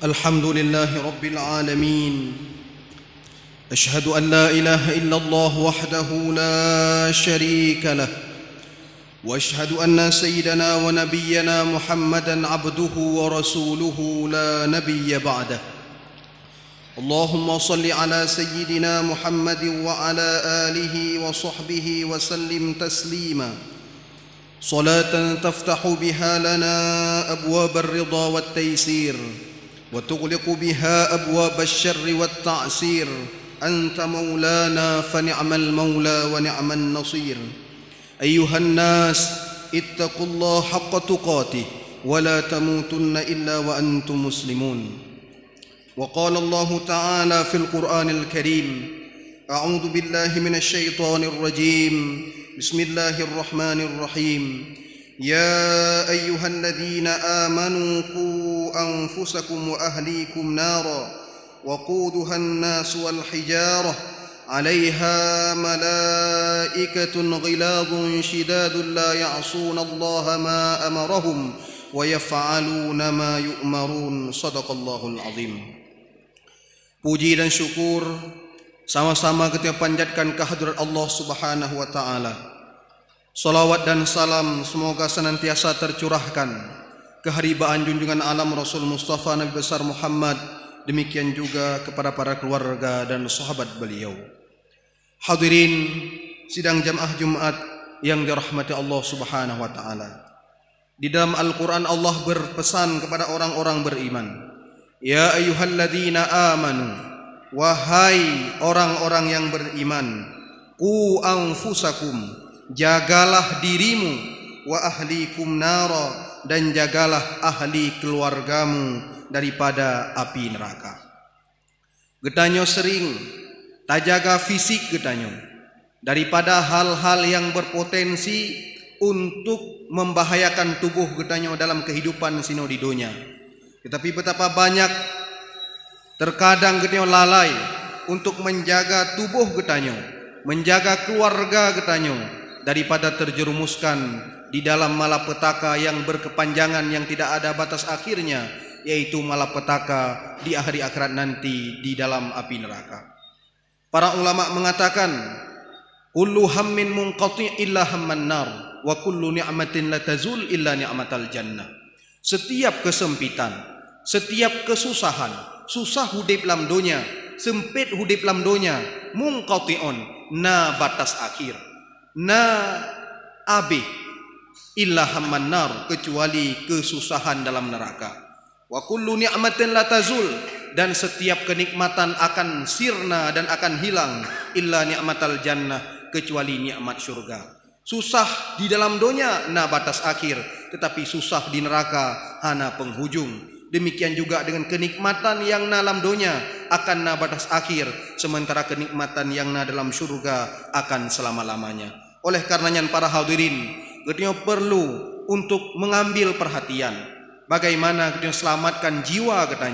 الحمد لله رب العالمين. أشهد أن لا إله إلا الله وحده لا شريك له، وأشهد أن سيدنا ونبينا محمدا عبده ورسوله لا نبي بعده. اللهم صل على سيدنا محمد وعلى آله وصحبه وسلم تسليما، صلاة تفتح بها لنا أبواب الرضا والتيسير، وتغلق بها أبواب الشر والتعسير. أنت مولانا فنعم المولى ونعم النصير. أيها الناس اتقوا الله حق تقاته ولا تموتن إلا وأنتم مسلمون. وقال الله تعالى في القرآن الكريم: أعوذ بالله من الشيطان الرجيم، بسم الله الرحمن الرحيم. يا أيها الذين آمنوا قوا أنفسكم وأهليكم نارا وقودها الناس والحجارة عليها ملائكة غلاظ شداد لا يعصون الله ما أمرهم ويفعلون ما يؤمرون. صدق الله العظيم. Puji dan syukur sama-sama kita panjatkan kehadirat Allah Subhanahu wa taala. Salawat dan salam semoga senantiasa tercurahkan keharibaan junjungan alam Rasul Mustafa Nabi besar Muhammad, demikian juga kepada para keluarga dan sahabat beliau. Hadirin sidang jamaah Jumat yang dirahmati Allah Subhanahu wa taala. Di dalam Al-Qur'an Allah berpesan kepada orang-orang beriman, ya ayyuhalladzina amanu, wahai orang-orang yang beriman, qu anfusakum, jagalah dirimu, wa ahlikum nara, dan jagalah ahli keluargamu daripada api neraka. Getanyo sering tak jaga fisik getanyo daripada hal-hal yang berpotensi untuk membahayakan tubuh getanyo dalam kehidupan sino di dunia. Tetapi betapa banyak terkadang getanyo lalai untuk menjaga tubuh getanyo, menjaga keluarga getanyo daripada terjerumuskan di dalam malapetaka yang berkepanjangan yang tidak ada batas akhirnya, yaitu malapetaka di hari akhirat nanti di dalam api neraka. Para ulama mengatakan, kullu hammin munqati' illa hamman nar, wa kullu ni'matin la tazul illa ni'matal jannah. Setiap kesempitan, setiap kesusahan, susah hudip lam dunia, sempit hudip lam dunia, munqati'un, na batas akhir, na abih, illa hamman nar, kecuali kesusahan dalam neraka. Wa kullu ni'matin la tazul, dan setiap kenikmatan akan sirna dan akan hilang, illa ni'matal jannah, kecuali nikmat syurga. Susah di dalam dunia na batas akhir, tetapi susah di neraka hana penghujung. Demikian juga dengan kenikmatan yang na dalam dunia akan na batas akhir, sementara kenikmatan yang na dalam syurga akan selama-lamanya. Oleh karenanya para hadirin, kita perlu untuk mengambil perhatian bagaimana kita selamatkan jiwa kita,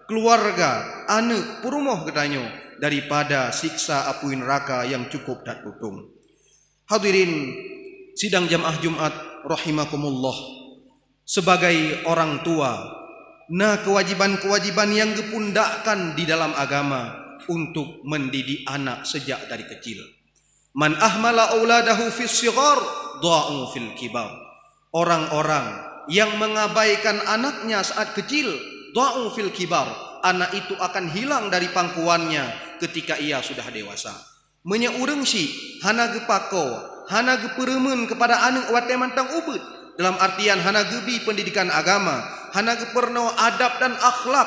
keluarga, anak, perumah kita daripada siksa api neraka yang cukup dan tutung. Hadirin sidang jamaah Jumat rahimakumullah, sebagai orang tua, nah kewajiban-kewajiban yang dipundakkan di dalam agama untuk mendidik anak sejak dari kecil. Man ahmala auladahu fis shighar dha'u fil kibar. Orang-orang yang mengabaikan anaknya saat kecil, dha'u fil kibar, anak itu akan hilang dari pangkuannya ketika ia sudah dewasa. Menyeureng si hana gepako, hana geperemen kepada anak wate mantang ubud, dalam artian hana gebi pendidikan agama, hana geperno adab dan akhlak,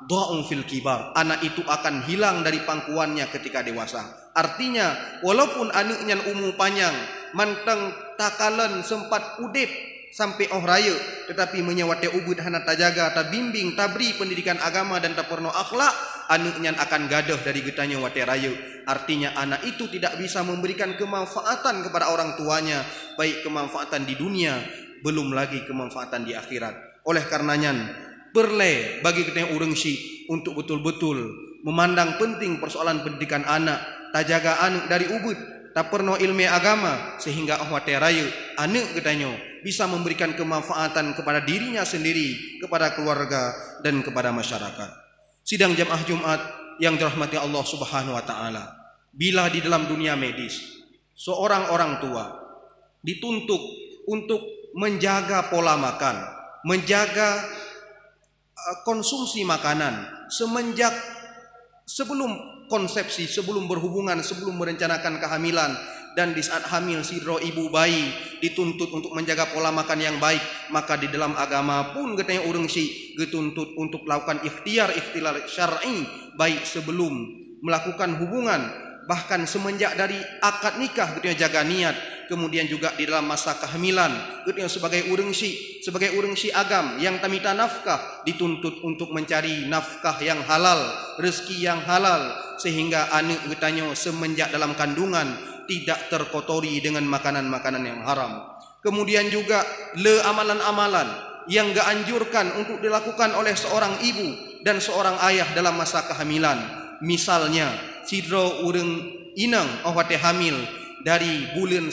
dha'u fil kibar, anak itu akan hilang dari pangkuannya ketika dewasa. Artinya walaupun anaknya umur panjang, mantang takalan sempat udip sampai raya, tetapi menyawate ubud hana tajaga, tabimbing, tabri pendidikan agama dan tak pernah akhlak, anaknya akan gadah dari getanya wate raya. Artinya anak itu tidak bisa memberikan kemanfaatan kepada orang tuanya, baik kemanfaatan di dunia, belum lagi kemanfaatan di akhirat. Oleh karenanya perlu bagi kita urang si untuk betul-betul memandang penting persoalan pendidikan anak, tajaga anak dari ubud, tak pernah ilmu agama, sehingga wate raya anak getanya bisa memberikan kemanfaatan kepada dirinya sendiri, kepada keluarga, dan kepada masyarakat. Sidang jamaah Jumat yang dirahmati Allah Subhanahu wa taala, bila di dalam dunia medis seorang orang tua dituntut untuk menjaga pola makan, menjaga konsumsi makanan semenjak sebelum konsepsi, sebelum berhubungan, sebelum merencanakan kehamilan, dan di saat hamil sidro ibu bayi dituntut untuk menjaga pola makan yang baik, maka di dalam agama pun katanya urang si dituntut untuk melakukan ikhtiar syar'i baik sebelum melakukan hubungan, bahkan semenjak dari akad nikah katanya jaga niat, kemudian juga di dalam masa kehamilan katanya sebagai urang si agam yang tamita nafkah dituntut untuk mencari nafkah yang halal, rezeki yang halal, sehingga anak katanya semenjak dalam kandungan tidak terkotori dengan makanan-makanan yang haram. Kemudian juga amalan-amalan yang gak anjurkan untuk dilakukan oleh seorang ibu dan seorang ayah dalam masa kehamilan. Misalnya sidro urang inang awate hamil dari bulan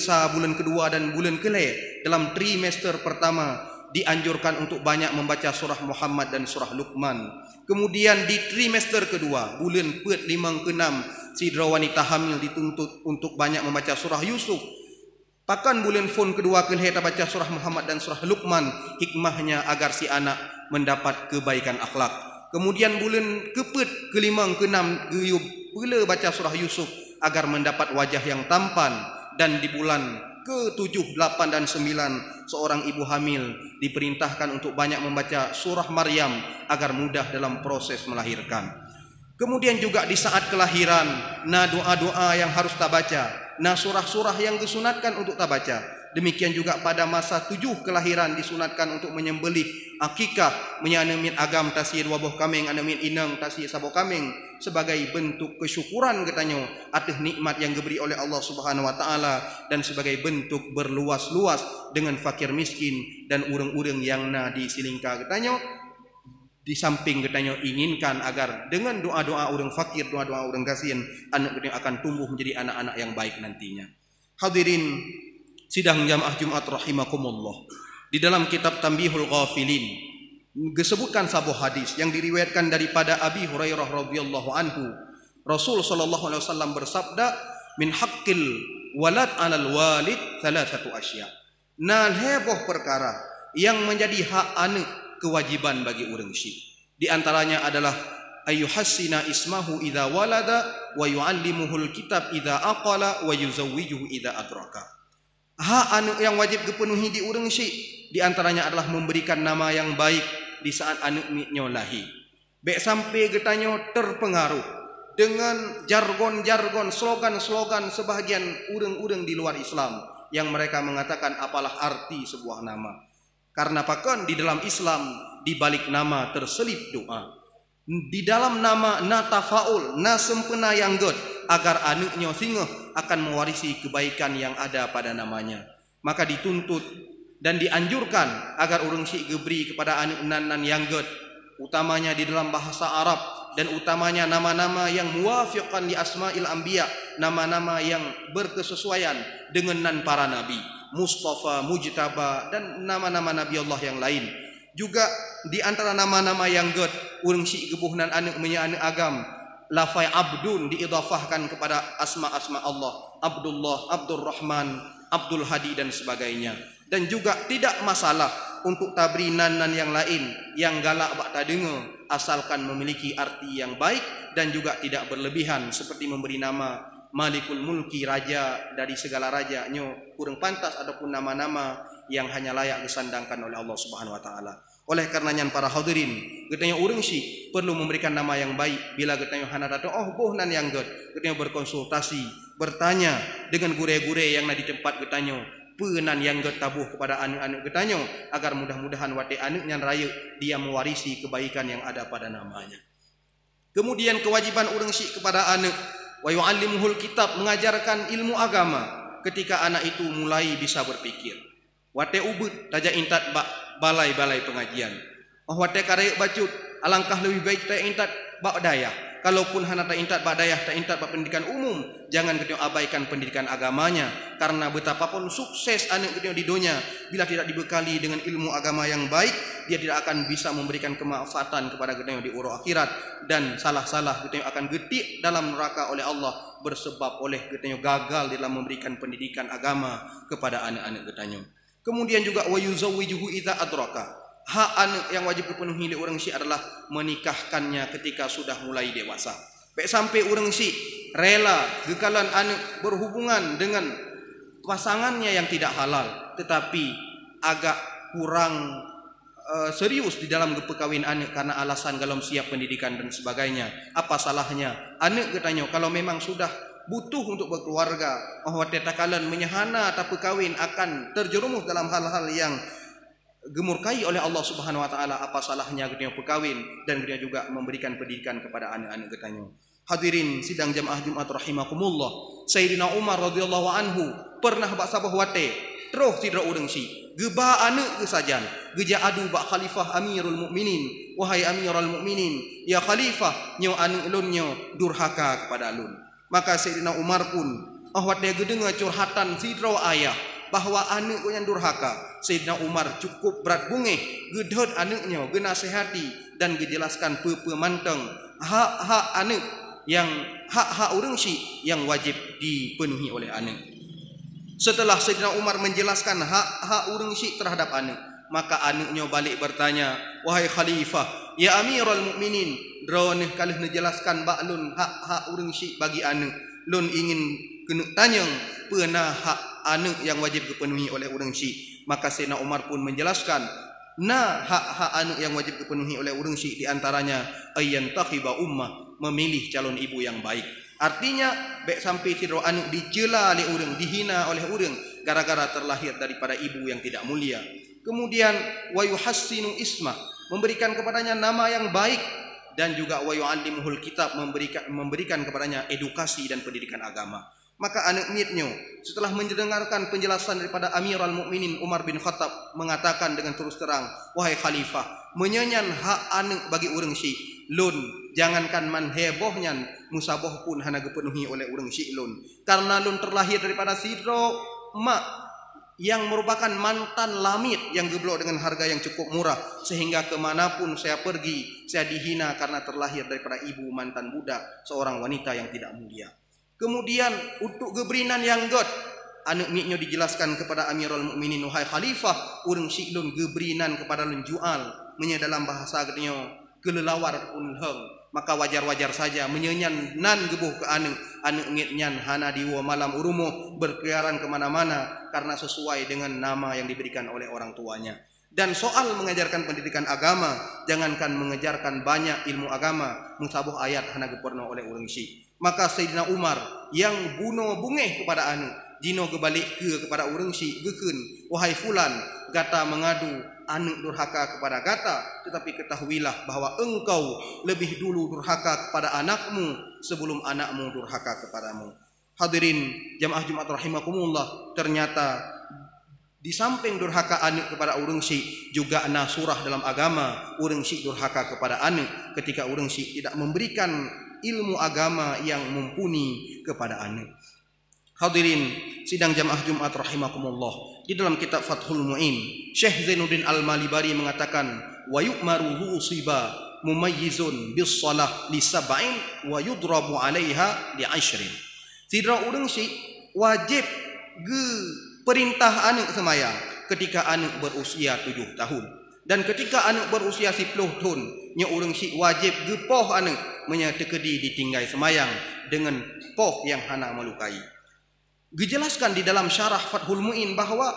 kedua dan bulan kele, dalam trimester pertama dianjurkan untuk banyak membaca surah Muhammad dan surah Luqman. Kemudian di trimester kedua, bulan 4, 5 ke 6, sidra wanita hamil dituntut untuk banyak membaca surah Yusuf. Pakan bulan fun kedua kelihatan baca surah Muhammad dan surah Luqman, hikmahnya agar si anak mendapat kebaikan akhlak. Kemudian bulan ke-4, ke-5, ke-6 guyub pula baca surah Yusuf agar mendapat wajah yang tampan. Dan di bulan ke-7, 8 dan 9 seorang ibu hamil diperintahkan untuk banyak membaca surah Maryam agar mudah dalam proses melahirkan. Kemudian juga di saat kelahiran, doa-doa yang harus tak baca, surah-surah yang disunatkan untuk tak baca. Demikian juga pada masa 7 kelahiran disunatkan untuk menyembelih akikah, menyanamit agam tasir wabuh kameng, anamin inang tasir sabuh kameng, sebagai bentuk kesyukuran katanya atas nikmat yang diberi oleh Allah Subhanahu wa taala, dan sebagai bentuk berluas-luas dengan fakir miskin dan urang-urang yang disilingka katanya. Di samping katanya inginkan agar dengan doa-doa orang fakir, doa-doa orang kasihan, anak katanya akan tumbuh menjadi anak-anak yang baik nantinya. Hadirin sidang jamaah Jumat rahimakumullah. Di dalam kitab Tanbihul Ghafilin disebutkan sebuah hadis yang diriwayatkan daripada Abi Hurairah radhiyallahu anhu. Rasul sallallahu alaihi wasallam bersabda, "Min haqqil walad 'alal walid thalathatu asya." Heboh perkara yang menjadi hak anak kewajiban bagi urang si. Di antaranya adalah ayyuhassina ismahu idza walada wa yu'allimuhul kitab idza aqala wa yuzawwijuhu idza adraka. Hak anak yang wajib dipenuhi di urang si di antaranya adalah memberikan nama yang baik di saat anaknya lahir. Baik sampai getanya terpengaruh dengan jargon-jargon, slogan-slogan sebahagian urang-urang di luar Islam yang mereka mengatakan apalah arti sebuah nama. Karena pakan di dalam Islam di balik nama terselip doa. Di dalam nama tafaul, sempena yang god, agar anaknya singa akan mewarisi kebaikan yang ada pada namanya. Maka dituntut dan dianjurkan agar urang si geberi kepada anak nan yang god, utamanya di dalam bahasa Arab, dan utamanya nama-nama yang muwafiqan li asma'il anbiya, nama-nama yang berkesesuaian dengan nan para nabi, Mustafa, Mujtaba, dan nama-nama Nabi Allah yang lain. Juga di antara nama-nama yang god urang si gebuhnan anak anak agam, lafai abdun diidhafahkan kepada asma-asma Allah, Abdullah, Abdul Rahman, Abdul Hadi dan sebagainya. Dan juga tidak masalah untuk tabri nan yang lain yang galak bak tak dengar, asalkan memiliki arti yang baik dan juga tidak berlebihan, seperti memberi nama Malikul Mulki, raja dari segala raja, kurang pantas, ataupun nama-nama yang hanya layak disandangkan oleh Allah Subhanahu wa taala. Oleh karenanya para hadirin, getanya urang si perlu memberikan nama yang baik. Bila getanya hana datang bohnan yang god, getanya berkonsultasi, bertanya dengan gure-gure yang di tempat getanya, penan yang god tabuh kepada anak-anak getanya, agar mudah-mudahan wate anaknya raya dia mewarisi kebaikan yang ada pada namanya. Kemudian kewajiban urang si kepada anak, wa yu'allimuhul kitab, mengajarkan ilmu agama ketika anak itu mulai bisa berpikir. Wate ubud taja intat balai-balai pengajian. Wate karek bacut, alangkah lebih baik ta intat bak daya. Kalaupun hana tak intat bak dayah, tak intat bak pendidikan umum, jangan kita abaikan pendidikan agamanya. Karena betapapun sukses anak kita di dunia, bila tidak dibekali dengan ilmu agama yang baik, dia tidak akan bisa memberikan kemanfaatan kepada kita di urut akhirat. Dan salah-salah kita akan getik dalam neraka oleh Allah bersebab oleh kita gagal dalam memberikan pendidikan agama kepada anak-anak kita. Kemudian juga wa yuzawwijuhu idza adraka. Hak anak yang wajib dipenuhi oleh orang Syiah adalah menikahkannya ketika sudah mulai dewasa. Baik sampai orang Syiah rela gekalan anak berhubungan dengan pasangannya yang tidak halal, tetapi agak kurang serius di dalam perkahwin anak karena alasan galom siap pendidikan dan sebagainya. Apa salahnya anak katanya kalau memang sudah butuh untuk berkeluarga, bahwa tetakalan menyahana atau perkahwin akan terjerumus dalam hal-hal yang gemurkai oleh Allah Subhanahu wa taala, apa salahnya kita berkahwin dan kita juga memberikan pendidikan kepada anak-anak kita. Hadirin sidang jamaah Jumat rahimakumullah, Sayyidina Umar radhiyallahu anhu pernah bak sabah wate terus tidak urang si geba anak ke sajan geja adu bak khalifah Amirul Mukminin, wahai Amirul Mukminin, ya khalifah nyo anak ulun nyo durhaka kepada ulun. Maka Sayyidina Umar pun awat dia gedengar curhatan sidro ayah bahwa anak yang durhaka. Sayyidina Umar cukup berat bungeh gedhot anaknya, genasehati dan gejelaskan pemanteng hak-hak anak yang hak-hak orang Syiah yang wajib dipenuhi oleh anak. Setelah Sayyidina Umar menjelaskan hak-hak orang Syiah terhadap anak, maka anaknya balik bertanya, wahai khalifah, ya Amirul Mukminin, droneh kalih menjelaskan baklun hak-hak orang Syiah bagi anak. Lun ingin kena tanya pernah hak anak yang wajib dipenuhi oleh orang Syiah. Maka Sayyidina Umar pun menjelaskan, nah hak-hak anak yang wajib dipenuhi oleh orang Syiah di antaranya ayyan takhiba ummah, memilih calon ibu yang baik. Artinya baik sampai sidro anak dicela oleh orang, dihina oleh orang gara-gara terlahir daripada ibu yang tidak mulia. Kemudian wa yuhassinu isma, memberikan kepadanya nama yang baik, dan juga wa yu'allimuhul kitab, memberikan kepadanya edukasi dan pendidikan agama. Maka anak mitnyo setelah mendengarkan penjelasan daripada Amirul Mukminin Umar bin Khattab mengatakan dengan terus terang, wahai khalifah, menyanyan hak anak bagi orang Syiah, lun jangankan man hebohnya musabah pun hana dipenuhi oleh orang Syiah lun, karena lun terlahir daripada sidro mak yang merupakan mantan lamit yang geblok dengan harga yang cukup murah, sehingga kemanapun saya pergi saya dihina karena terlahir daripada ibu mantan budak, seorang wanita yang tidak mulia. Kemudian untuk gebrinan yang god, anak mitnya dijelaskan kepada Amirul Mukminin, wahai khalifah, urang Syiah lun gebrinan kepada lun jual, menya dalam bahasa katanya kelelawar pun heng. Maka wajar-wajar saja menyenyan nan gebuh ke anak mitnyan hana diwa malam urumuh berkeliaran kemana-mana karena sesuai dengan nama yang diberikan oleh orang tuanya. Dan soal mengajarkan pendidikan agama, jangankan mengajarkan banyak ilmu agama, musabuh ayat hana geporno oleh orang Syiah. Maka Sayyidina Umar yang bunuh bungeh kepada anak, jino kebalik kepada orang Syiah geken, wahai fulan, gata mengadu anak durhaka kepada gata, tetapi ketahuilah bahwa engkau lebih dulu durhaka kepada anakmu sebelum anakmu durhaka kepadamu. Hadirin jamaah Jumat rahimakumullah, ternyata di samping durhaka anak kepada orang Syiah, juga ana surah dalam agama orang Syiah durhaka kepada anak ketika orang Syiah tidak memberikan ilmu agama yang mumpuni kepada anak. Hadirin sidang jamaah Jumat rahimakumullah, di dalam kitab Fathul Mu'in, Syekh Zainuddin Al-Malibari mengatakan, wa yu'maru husiba mumayyizun bis salah li sab'in wa yudrabu 'alaiha li 'ashrin. Sidra urang Syiah wajib perintah anak semayang ketika anak berusia 7 tahun, dan ketika anak berusia 10 tahun nya urang Syiah wajib gepoh anak menyatekedi ditinggai semayang dengan poh yang hana melukai. Dijelaskan di dalam syarah Fathul Mu'in bahwa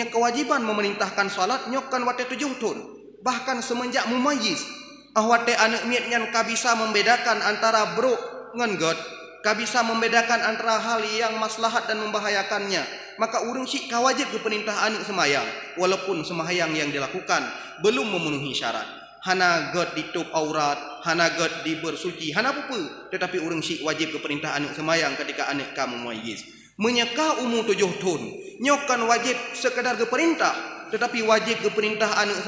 kewajiban memerintahkan salat nyokkan wate 7 tahun, bahkan semenjak mumayyiz wate anak miatnyan ka bisa membedakan antara bro ngan god, ka bisa membedakan antara hal yang maslahat dan membahayakannya, maka urang Syiah wajib keperintah anak semayang walaupun semayang yang dilakukan belum memenuhi syarat. Hana god ditutup aurat, hana god dibersuci, hana apa-apa, tetapi urang Syiah wajib keperintah anak semayang ketika anak kamu mumayyiz. Menyeka umur 7 tahun nyokan wajib sekadar keperintah, tetapi wajib keperintah anak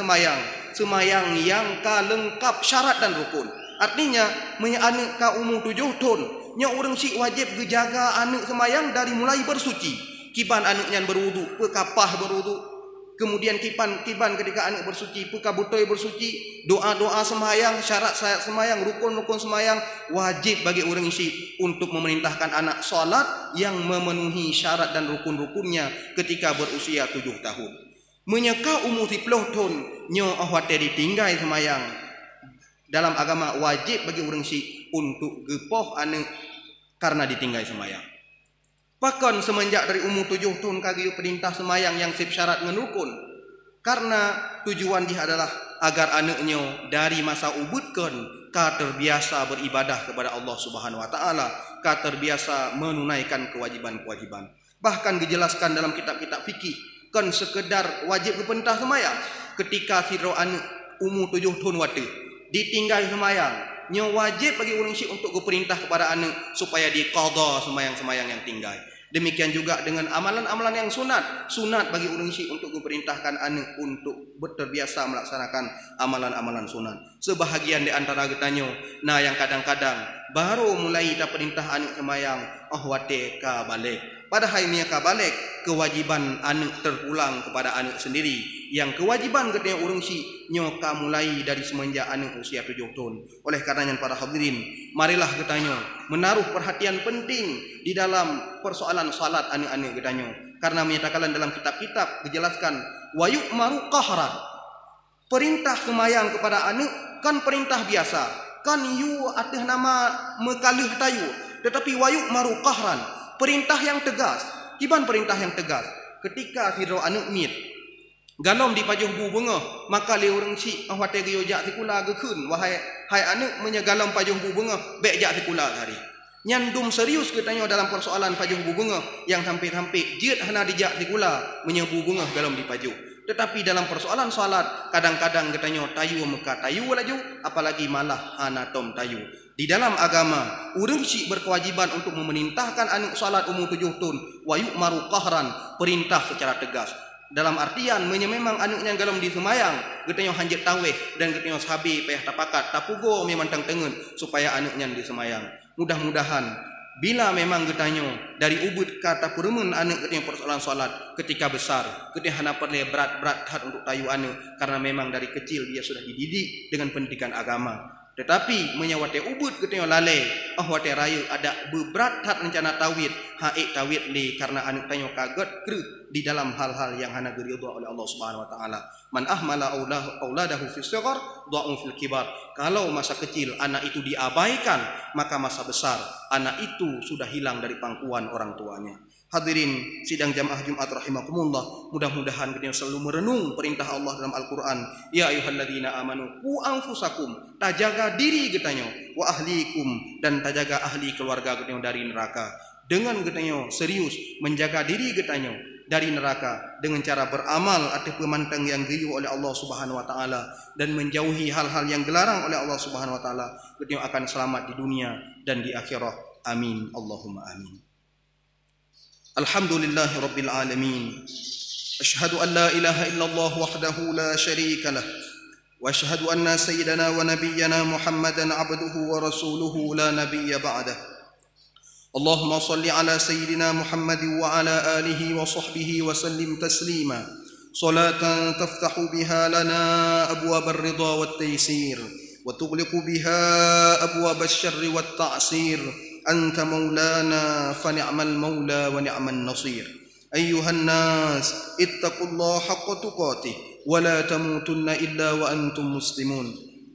semayang yang ka lengkap syarat dan rukun. Artinya anak ka umur 7 tahun nya orang si wajib gejaga anak semayang dari mulai bersuci. Kiban anaknya berwudu, pekapah berwudu. Kemudian kiban ketika anak bersuci, pekabutoi bersuci, doa-doa semayang, syarat semayang, rukun-rukun semayang, wajib bagi orang isi untuk memerintahkan anak salat yang memenuhi syarat dan rukun-rukunnya ketika berusia 7 tahun. Menyeka umur 10 tahun nyo ahwate ditinggal semayang. Dalam agama wajib bagi orang si untuk gepoh anak karena ditinggal semayang. Bahkan semenjak dari umur 7 tahun kagiyuk perintah semayang yang sip syarat ngenukun. Karena tujuan dia adalah agar anaknya dari masa ubudkan ka terbiasa beribadah kepada Allah Subhanahu wa taala, ka terbiasa menunaikan kewajiban-kewajiban. Bahkan dijelaskan dalam kitab-kitab fikih kan sekedar wajib berperintah semayang ketika siro anak umur 7 tahun wate ditinggal semayang, nya wajib bagi orang syik untuk berperintah kepada anak supaya diqadha semayang-semayang yang tinggal. Demikian juga dengan amalan-amalan yang sunat bagi orang syik untuk berperintahkan anak untuk terbiasa melaksanakan amalan-amalan sunat. Sebahagian di antara getanyo, nah yang kadang-kadang baru mulai dah perintah anak semayang, wate ka balik. Padahal ini ka balik kewajiban anak terpulang kepada anak sendiri. Yang kewajiban ketika orang si nyoka mulai dari semenjak anak usia 7 tahun. Oleh karenanya para hadirin, marilah kita menaruh perhatian penting di dalam persoalan salat anak-anak kita. Karena menyatakan dalam kitab-kitab dijelaskan wa yu'maru qahran. Perintah semayang kepada anak kan perintah biasa. Kan yu atas nama mekalih tayu. Tetapi wa yu'maru qahran, perintah yang tegas. Kiban perintah yang tegas? Ketika hidro anak mit galom di pajuh bu bunga, maka le orang si ahwate geyo jak tikula gekun wahai anak menyegalom pajuh bu bunga bek jak tikula hari. Nyandum serius katanya dalam persoalan pajuh bu bunga yang hampir-hampir jeut hana dijak tikula menyebu bunga galom di pajuh. Tetapi dalam persoalan salat kadang-kadang katanya tayu muka tayu laju, apalagi malah anatom tayu. Di dalam agama orang si berkewajiban untuk memerintahkan anak salat umur 7 tahun wa yu'maru qahran, perintah secara tegas. Dalam artian memang anaknya galom di semayang getanya hanjat taweh dan getanya sabi payah tapakat tapugo memang tengen supaya anaknya di semayang. Mudah-mudahan bila memang getanya dari ubud kata purumun anak getanya persoalan salat ketika besar getanya hana perle berat-berat untuk tayu anak karena memang dari kecil dia sudah dididik dengan pendidikan agama. Tetapi menyawate ubud getanya lalai wate raya ada beberat rencana tawid tawid li karena anak tanya kaget kru di dalam hal-hal yang hana diridha oleh Allah Subhanahu wa taala. Man ahmala auladahu fi shighar dha'u fil kibar. Kalau masa kecil anak itu diabaikan, maka masa besar anak itu sudah hilang dari pangkuan orang tuanya. Hadirin sidang jamaah Jumat rahimakumullah, mudah-mudahan kita selalu merenung perintah Allah dalam Al-Qur'an. Ya ayyuhalladzina amanu qu anfusakum, tajaga diri getanya, wa ahlikum, dan tajaga ahli keluarga getanya dari neraka. Dengan getanya serius menjaga diri getanya dari neraka dengan cara beramal atau pemantang yang giyu oleh Allah Subhanahu wa taala dan menjauhi hal-hal yang dilarang oleh Allah Subhanahu wa taala, getanya akan selamat di dunia dan di akhirat. Amin Allahumma amin. Alhamdulillahi rabbil alamin. Asyhadu an la ilaha illallah wahdahu la syarika lah. Wa asyhadu anna sayyidana wa nabiyyana Muhammadan abduhu wa rasuluhu la nabiyya ba'dah. Allahumma salli ala sayyidina Muhammad wa ala alihi wa sahbihi wa sallim taslima. Salatan taftahu biha lana abwab ar-ridha wat taysir wa tughliqu biha abwab asy-syarri wat ta'sir. أنت مولانا فنعم المولى ونعم النصير. أيها الناس اتقوا الله حق تقاته ولا تموتن إلا وأنتم مسلمون.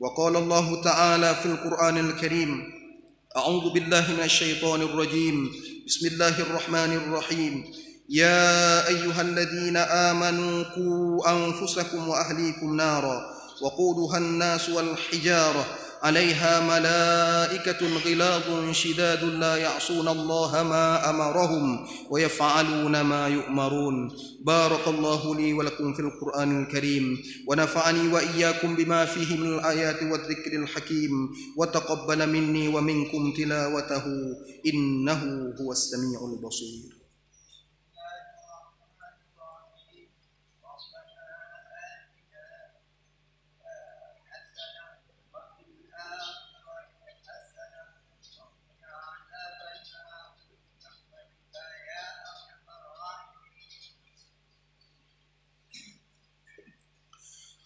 وقال الله تعالى في القرآن الكريم: أعوذ بالله من الشيطان الرجيم، بسم الله الرحمن الرحيم. يا أيها الذين آمنوا قوا أنفسكم وأهليكم نارا وقودها الناس والحجارة عليها ملائكة غلاظ شداد لا يعصون الله ما أمرهم ويفعلون ما يؤمرون. بارك الله لي ولكم في القرآن الكريم ونفعني وإياكم بما فيه من الآيات والذكر الحكيم وتقبل مني ومنكم تلاوته إنه هو السميع البصير.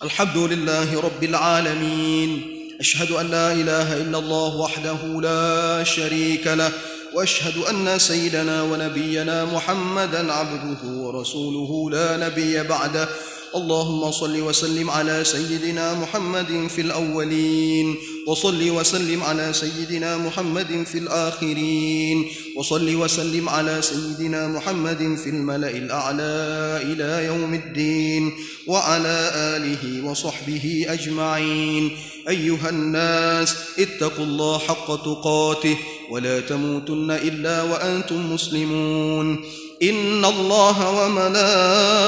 الحمد لله رب العالمين. أشهد أن لا إله إلا الله وحده لا شريك له، وأشهد أن سيدنا ونبينا محمدًا عبده ورسوله لا نبي بعده. اللهم صل وسلم على سيدنا محمد في الأولين، وصل وسلم على سيدنا محمد في الآخرين، وصل وسلم على سيدنا محمد في الملأ الأعلى إلى يوم الدين، وعلى آله وصحبه أجمعين. أيها الناس، اتقوا الله حق تقاته ولا تموتن إلا وأنتم مسلمون. إن الله وملائكته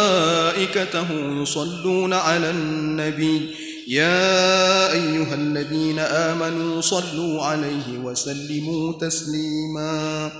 يصلون على النبي، يا أيها الذين آمنوا صلوا عليه وسلموا تسليما.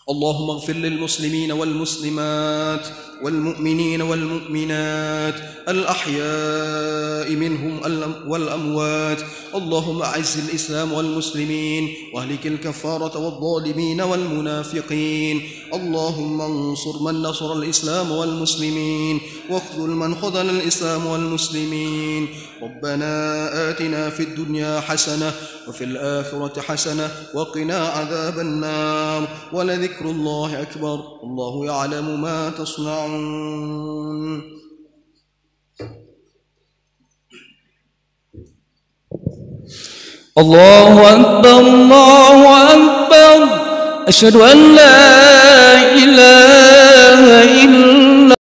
اللهم اغفر للمسلمين والمسلمات والمؤمنين والمؤمنات الأحياء منهم والأموات. اللهم أعز الإسلام والمسلمين واهلك الكفارة والظالمين والمنافقين. اللهم انصر من نصر الإسلام والمسلمين، واخذل من خذل الإسلام والمسلمين. ربنا آتنا في الدنيا حسنة وفي الآخرة حسنة وقنا عذاب النار، ولذكر الله أكبر، الله يعلم ما تصنعون. الله أكبر الله أكبر، أشهد أن لا إله إلا